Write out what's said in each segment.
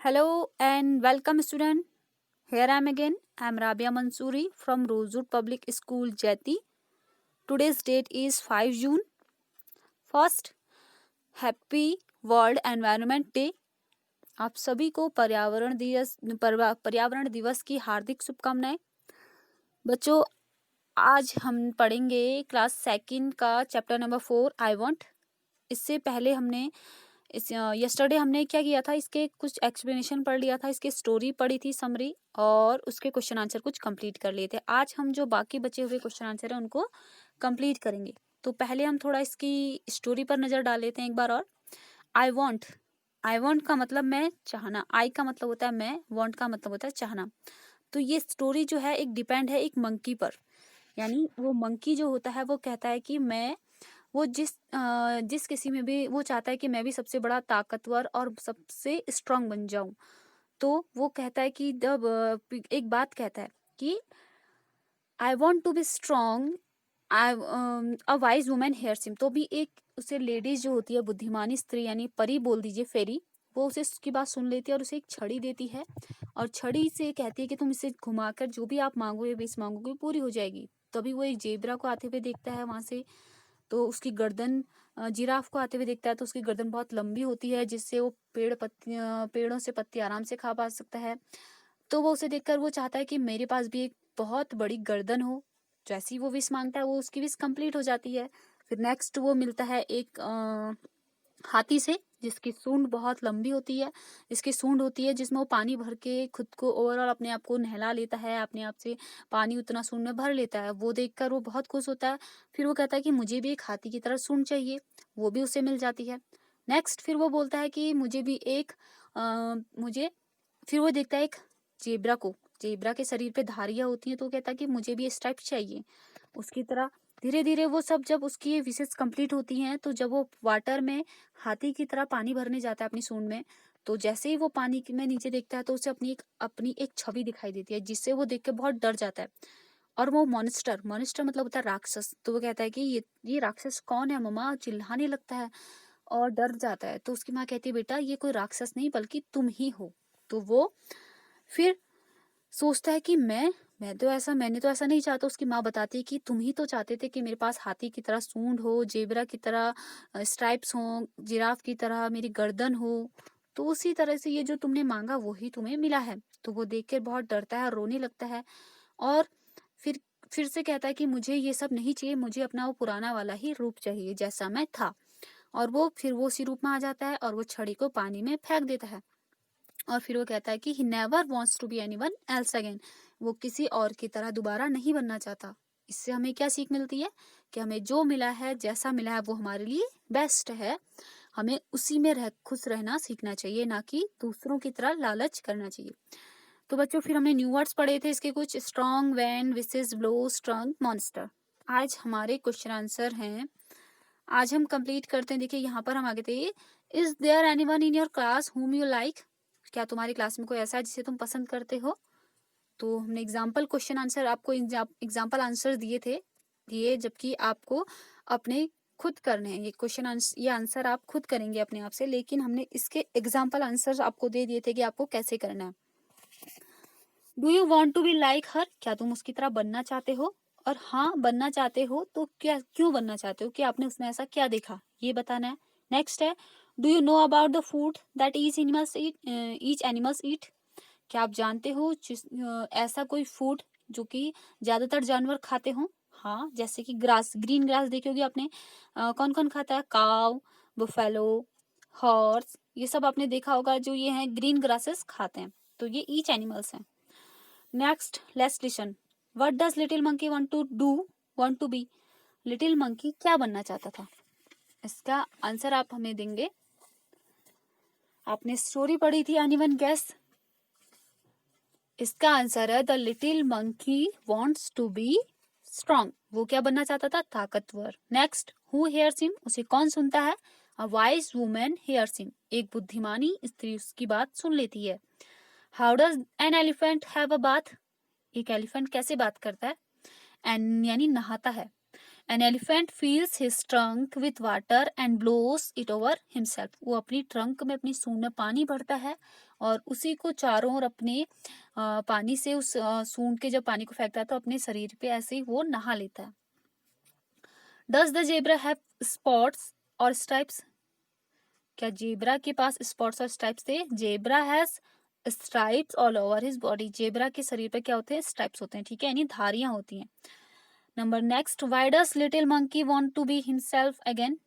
Hello and welcome student. Here I am again. I am Rabia Mansoori from Rosewood Public School Jati. Today's date is 5 June. First, Happy World Environment Day. आप सभी को पर्यावरण दिवस की हार्दिक शुभकामनाएं। बच्चों, आज हम पढ़ेंगे क्लास सेकंड का चैप्टर नंबर 4 आई वांट। इससे पहले हमने यस्टरडे हमने क्या किया था, इसके कुछ एक्सप्लेनेशन पढ़ लिया था, इसकी स्टोरी पढ़ी थी समरी, और उसके क्वेश्चन आंसर कुछ कंप्लीट कर लिए थे। आज हम जो बाकी बचे हुए क्वेश्चन आंसर है उनको कंप्लीट करेंगे। तो पहले हम थोड़ा इसकी स्टोरी पर नजर डाल लेते हैं एक बार और। आई वॉन्ट का मतलब मैं चाहना, आई का मतलब होता है मैं, वॉन्ट का मतलब होता है चाहना। तो ये स्टोरी जो है एक डिपेंड है एक मंकी पर, यानी वो मंकी जो होता है वो कहता है कि मैं वो जिस किसी में भी वो चाहता है कि मैं भी सबसे बड़ा ताकतवर और सबसे स्ट्रांग बन जाऊं। तो वो कहता है कि जब एक बात कहता है कि I want to be strong, I a wise women hears him. तो भी एक उसे लेडीज जो होती है, बुद्धिमानी स्त्री यानी परी बोल दीजिए, फेरी, वो उसे उसकी बात सुन लेती है और उसे एक छड़ी देती है, और छड़ी से कहती है कि तुम इसे घुमाकर जो भी आप मांगोगे बीस मांगोगे पूरी हो जाएगी। तभी वो एक जेबरा को आते हुए देखता है वहां से। तो उसकी गर्दन जिराफ को आते हुए देखता है तो उसकी गर्दन बहुत लंबी होती है, जिससे वो पेड़ों से पत्ती आराम से खा पा सकता है। तो वो उसे देखकर वो चाहता है कि मेरे पास भी एक बहुत बड़ी गर्दन हो। जैसे ही वो विश मांगता है वो उसकी विश कंप्लीट हो जाती है। फिर नेक्स्ट वो मिलता है एक हाथी से, जिसकी सूंड बहुत लंबी होती है, जिसकी सूंड होती है जिसमें वो पानी भर के खुद को ओवरऑल अपने आप को नहला लेता है, अपने आप से पानी उतना सूंड में भर लेता है। वो देखकर वो बहुत खुश होता है। फिर वो कहता है कि मुझे भी एक हाथी की तरह सूंड चाहिए, वो भी उसे मिल जाती है। नेक्स्ट फिर वो बोलता है कि मुझे भी एक मुझे फिर वो देखता है एक जेब्रा को, जेब्रा के शरीर पे धारियां होती हैं, तो वो कहता है कि मुझे भी स्ट्राइप चाहिए उसकी तरह। धीरे धीरे वो सब जब उसकी ये विशेष कंप्लीट होती हैं, तो जब वो वाटर में हाथी की तरह पानी भरने जाता है अपनी सूंड में, तो जैसे ही वो में नीचे देखता है तो उसे अपनी एक छवि दिखाई देती है, जिससे वो देख के बहुत डर जाता है। और वो मॉन्स्टर मॉन्स्टर मतलब होता है राक्षस। तो वो कहता है कि ये राक्षस कौन है मम्मा, चिल्लाने लगता है और डर जाता है। तो उसकी माँ कहती है बेटा ये कोई राक्षस नहीं बल्कि तुम ही हो। तो वो फिर सोचता है कि मैंने तो ऐसा नहीं चाहता। उसकी माँ बताती है कि तुम ही तो चाहते थे कि मेरे पास हाथी की तरह सूंड हो, जेबरा की तरह स्ट्राइप्स हो, जिराफ की तरह मेरी गर्दन हो। तो उसी तरह से ये जो तुमने मांगा वही तुम्हें मिला है। तो वो देख कर बहुत डरता है और रोने लगता है, और फिर फिर से कहता है कि मुझे ये सब नहीं चाहिए, मुझे अपना वो पुराना वाला ही रूप चाहिए जैसा मैं था। और वो उसी रूप में आ जाता है और वो छड़ी को पानी में फेंक देता है। और फिर वो कहता है कि he never wants to be anyone else again. वो किसी और की तरह दोबारा नहीं बनना चाहता। इससे हमें क्या सीख मिलती है कि हमें जो मिला है, जैसा मिला है वो हमारे लिए बेस्ट है। हमें उसी में खुश रहना सीखना चाहिए, ना कि दूसरों की तरह लालच करना चाहिए। तो बच्चों फिर हमने न्यू वर्ड्स पढ़े थे इसके कुछ, स्ट्रॉन्ग, वैन, विसेस, ब्लो, स्ट्रॉन्ग, मॉन्स्टर। आज हमारे क्वेश्चन आंसर हैं, आज हम कंप्लीट करते हैं। देखिए यहाँ पर हम आगे थे, is there anyone in your class whom you like. क्या तुम्हारी क्लास में कोई ऐसा है जिसे तुम पसंद करते हो। तो हमने एग्जाम्पल क्वेश्चन आंसर आपको एग्जाम्पल आंसर दिए थे, जबकि आपको अपने खुद करने हैं ये क्वेश्चन आंसर, ये आंसर आप खुद करेंगे अपने आप से, लेकिन हमने इसके एग्जाम्पल आंसर आपको दे दिए थे कि आपको कैसे करना है। Do you want to be like her, क्या तुम उसकी तरह बनना चाहते हो। और हाँ बनना चाहते हो तो क्या, क्यों बनना चाहते हो, कि आपने उसमें ऐसा क्या देखा, ये बताना है। नेक्स्ट है, do you know about the food that each animals eat. क्या आप जानते हो ऐसा कोई फूड जो कि ज्यादातर जानवर खाते हो। हाँ, जैसे कि ग्रास, ग्रीन ग्रास देखी होगी आपने। कौन कौन खाता है, काव, बुफेलो, हॉर्स, ये सब आपने देखा होगा, जो ये हैं ग्रीन ग्रासेस खाते हैं। तो ये ईच एनिमल्स हैं। Next let's listen, what does little monkey want to be. Little monkey क्या बनना चाहता था। इसका आंसर आप हमें देंगे। आपने स्टोरी पढ़ी थी एनीवन गेस। इसका आंसर है the little monkey wants to be strong. वो क्या बनना चाहता था, ताकतवर। नेक्स्ट, हु हेयर्स हिम, उसे कौन सुनता है। अ वाइज वुमेन हेयर्स हिम, एक बुद्धिमानी स्त्री उसकी बात सुन लेती है। How does an elephant have a bath, एक एलिफेंट कैसे बात करता है। एन यानी नहाता है। An elephant feels his trunk with water and blows it over himself. वो अपनी ट्रंक में, अपनी सूंड में पानी भरता है और उसी को चारों ओर अपने पानी से, उस सूंड के जब पानी को फेंकता है तो अपने शरीर पे ऐसे ही वो नहा लेता है। Does the zebra have spots और स्ट्राइप्स? क्या जेब्रा के पास स्पॉट्स और स्ट्राइप्स थे? Zebra has stripes all over his body. Zebra के शरीर पे क्या होते हैं? स्ट्राइप्स होते हैं, ठीक है, यानी धारियां होती हैं। Number next, why does little monkey want to be himself again?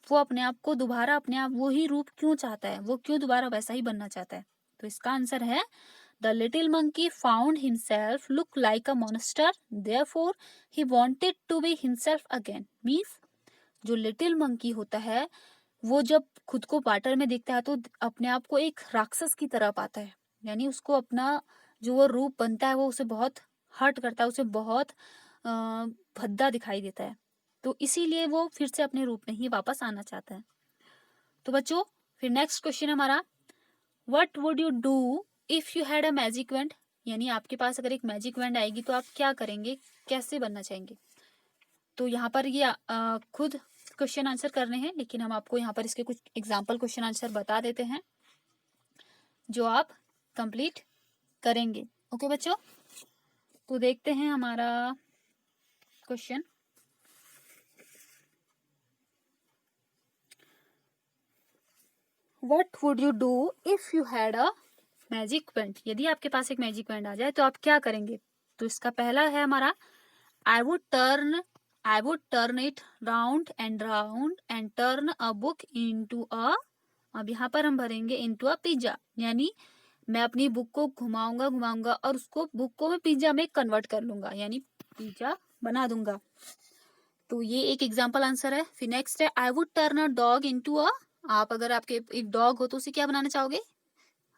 वो अपने आप को दोबारा, अपने आप वही रूप क्यों चाहता है? वो क्यों दोबारा वैसा ही बनना चाहता है? तो इसका आंसर है the little monkey found himself look like a monster, therefore he wanted to be himself again. Means जो लिटिल मंकी होता है वो जब खुद को वाटर में देखता है तो अपने आप को एक राक्षस की तरह पाता है, यानी उसको अपना जो वो रूप बनता है वो उसे बहुत हर्ट करता है, उसे बहुत भद्दा दिखाई देता है, तो इसीलिए वो फिर से अपने रूप में ही वापस आना चाहता है। तो बच्चों फिर नेक्स्ट क्वेश्चन हमारा, what would you do if you had a magic wand? यानी आपके पास अगर एक मैजिक वैंड आएगी तो आप क्या करेंगे, कैसे बनना चाहेंगे? तो यहाँ पर ये खुद क्वेश्चन आंसर करने हैं, लेकिन हम आपको यहाँ पर इसके कुछ एग्जाम्पल क्वेश्चन आंसर बता देते हैं जो आप कंप्लीट करेंगे। ओके बच्चों, तो देखते हैं हमारा question. What would you do if you had a magic wand? यदि आपके पास एक मैजिक वैंड आ जाए तो आप क्या करेंगे? तो इसका पहला है हमारा, आई would turn it round and turn a book into a, अब यहाँ पर हम भरेंगे इनटू अ पिज्जा, यानी मैं अपनी बुक को घुमाऊंगा और उसको बुक को मैं पिज्जा में कन्वर्ट कर लूंगा, यानी पिज्जा बना दूंगा। तो ये एक एग्जाम्पल आंसर है। फिर नेक्स्ट है, आई would turn a dog into a, आप अगर आपके एक डॉग हो तो उसे क्या बनाना चाहोगे?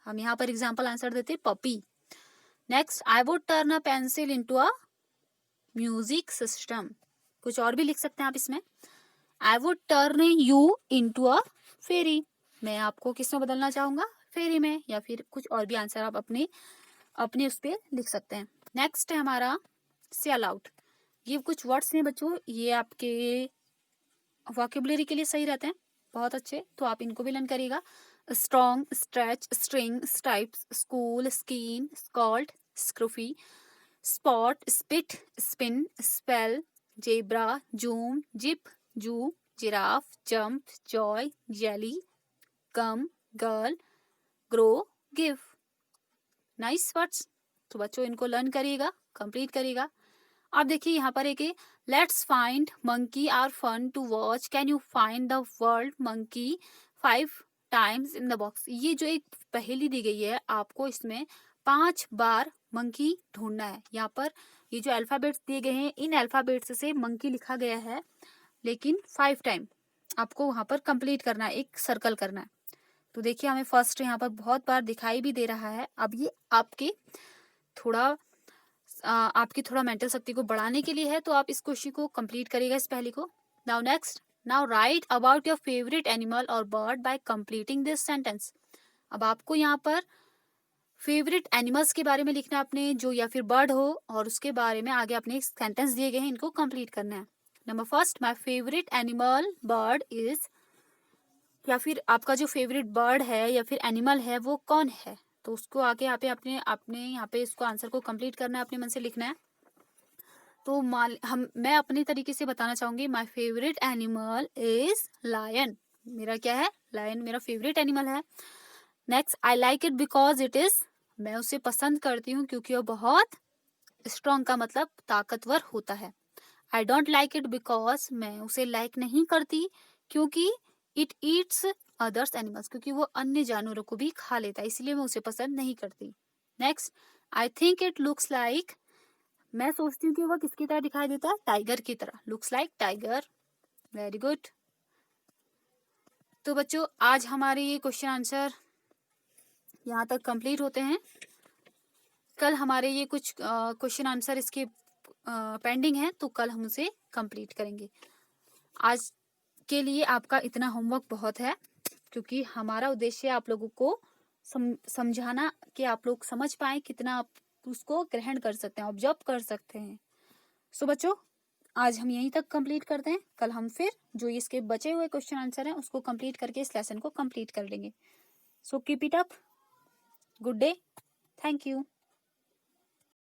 हम यहाँ पर एग्जाम्पल आंसर देते हैं puppy. Next, I would turn a pencil into a music system. कुछ और भी लिख सकते हैं आप इसमें। I would turn you into a fairy, मैं आपको किस में बदलना चाहूंगा? फेरी में, या फिर कुछ और भी आंसर आप अपने अपने उस पर लिख सकते हैं। नेक्स्ट है हमारा सेल आउट। ये कुछ वर्ड्स हैं बच्चों, ये आपके वोकेबुलरी के लिए सही रहते हैं, बहुत अच्छे, तो आप इनको भी लर्न करिएगा। Strong, stretch, string, stripes, school, skein, scold, scruffy, spot, spit, spin, spell, zebra, zoom, zip, zoo, giraffe, jump, joy, jelly, come, girl, grow, give. Nice words, तो बच्चों इनको लर्न करिएगा, कंप्लीट करिएगा। अब देखिए यहाँ पर एक, let's find monkey are fun to watch, can you find the word monkey 5 times in the box. ये जो एक पहेली दी गई है, आपको इसमें 5 बार मंकी ढूंढना है। यहाँ पर ये जो अल्फाबेट्स दिए गए हैं, इन अल्फाबेट्स से मंकी लिखा गया है, लेकिन 5 टाइम आपको वहां पर कंप्लीट करना है, एक सर्कल करना है। तो देखिए हमें फर्स्ट यहाँ पर बहुत बार दिखाई भी दे रहा है। अब ये आपकी थोड़ा मेंटल शक्ति को बढ़ाने के लिए है, तो आप इस क्वेश्चन को कंप्लीट करिएगा, इस पहली को। Now next, now write about your favourite animal और bird by completing this sentence. अब आपको यहाँ पर फेवरेट एनिमल्स के बारे में लिखना है अपने, जो या फिर बर्ड हो, और उसके बारे में आगे अपने सेंटेंस दिए गए हैं, इनको कंप्लीट करना है। Number first, my favourite animal bird is, या फिर आपका जो फेवरेट बर्ड है या फिर एनिमल है वो कौन है, तो उसको आगे यहाँ पे अपने अपने यहाँ पे इसको आंसर को कंप्लीट करना है, अपने मन से लिखना है। तो मैं अपने तरीके से बताना चाहूंगी, my favourite animal is lion. मेरा क्या है? लायन मेरा फेवरेट एनिमल है। Next, I like it because it is, मैं उसे पसंद करती हूँ क्योंकि वो बहुत स्ट्रॉन्ग का मतलब ताकतवर होता है। I don't like it because, मैं उसे लाइक नहीं करती क्योंकि इट ईट्स अदर्स एनिमल्स, क्योंकि वो अन्य जानवरों को भी खा लेता है, इसलिए मैं उसे पसंद नहीं करती। Next, I think it looks like, मैं सोचती हूँ कि वह किसकी तरह दिखाई देता है? टाइगर की तरह। Looks like tiger. Very good. तो बच्चों आज हमारे ये क्वेश्चन आंसर यहाँ तक कंप्लीट होते हैं। कल हमारे ये कुछ क्वेश्चन आंसर इसके पेंडिंग है, तो कल हम उसे कंप्लीट करेंगे। आज के लिए आपका इतना होमवर्क बहुत है, क्योंकि हमारा उद्देश्य आप लोगों को समझाना कि आप लोग समझ पाए, कितना आप उसको ग्रहण कर सकते हैं, ऑब्जर्व कर सकते हैं। सो बच्चों आज हम यहीं तक कंप्लीट करते हैं। कल हम फिर जो इसके बचे हुए क्वेश्चन आंसर हैं उसको कंप्लीट करके इस लेसन को कंप्लीट कर लेंगे। So keep it up. Good day. Thank you.